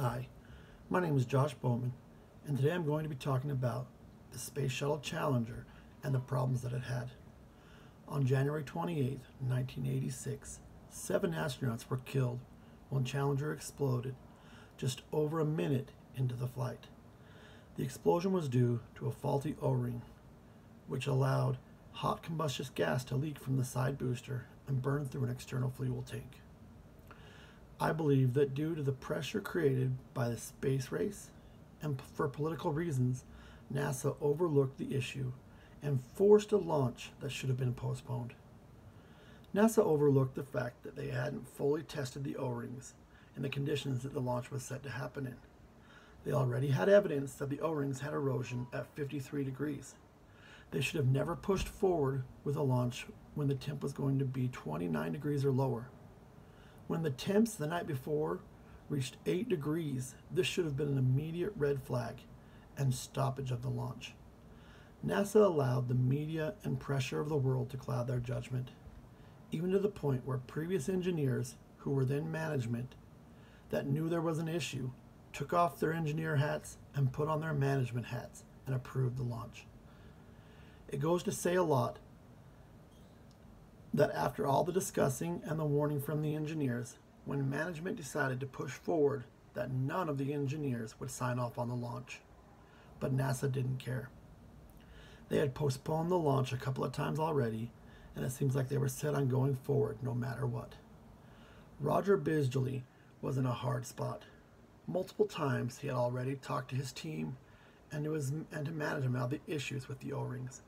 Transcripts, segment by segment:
Hi, my name is Josh Bowman, and today I'm going to be talking about the Space Shuttle Challenger and the problems that it had. On January 28, 1986, 7 astronauts were killed when Challenger exploded just over a minute into the flight. The explosion was due to a faulty O-ring, which allowed hot combustious gas to leak from the side booster and burn through an external fuel tank. I believe that due to the pressure created by the space race and for political reasons, NASA overlooked the issue and forced a launch that should have been postponed. NASA overlooked the fact that they hadn't fully tested the O-rings in the conditions that the launch was set to happen in. They already had evidence that the O-rings had erosion at 53 degrees. They should have never pushed forward with a launch when the temp was going to be 29 degrees or lower. When the temps the night before reached 8 degrees, this should have been an immediate red flag and stoppage of the launch. NASA allowed the media and pressure of the world to cloud their judgment, even to the point where previous engineers who were then management that knew there was an issue took off their engineer hats and put on their management hats and approved the launch. It goes to say a lot that after all the discussing and the warning from the engineers, when management decided to push forward, that none of the engineers would sign off on the launch. But NASA didn't care. They had postponed the launch a couple of times already, and it seems like they were set on going forward no matter what. Roger Bisgely was in a hard spot. Multiple times he had already talked to his team and to management about the issues with the O-rings,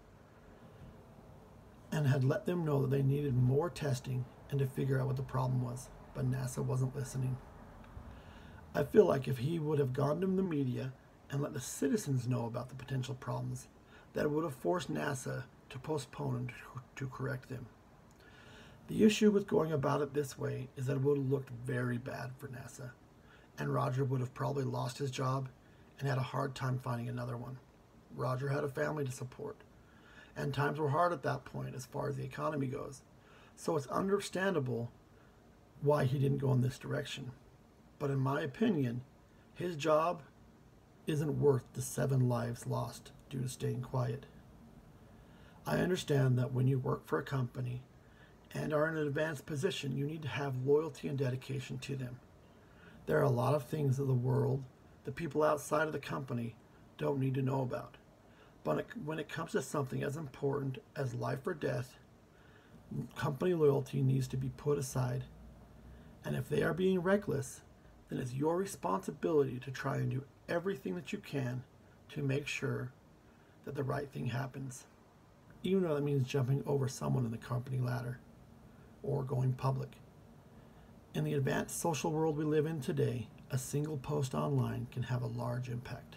and had let them know that they needed more testing and to figure out what the problem was, but NASA wasn't listening. I feel like if he would have gone to the media and let the citizens know about the potential problems, that it would have forced NASA to postpone and to correct them. The issue with going about it this way is that it would have looked very bad for NASA, and Roger would have probably lost his job and had a hard time finding another one. Roger had a family to support, and times were hard at that point as far as the economy goes. So it's understandable why he didn't go in this direction. But in my opinion, his job isn't worth the 7 lives lost due to staying quiet. I understand that when you work for a company and are in an advanced position, you need to have loyalty and dedication to them. There are a lot of things that the world, the people outside of the company, don't need to know about. But when it comes to something as important as life or death, company loyalty needs to be put aside. And if they are being reckless, then it's your responsibility to try and do everything that you can to make sure that the right thing happens, even though that means jumping over someone in the company ladder or going public. In the advanced social world we live in today, a single post online can have a large impact.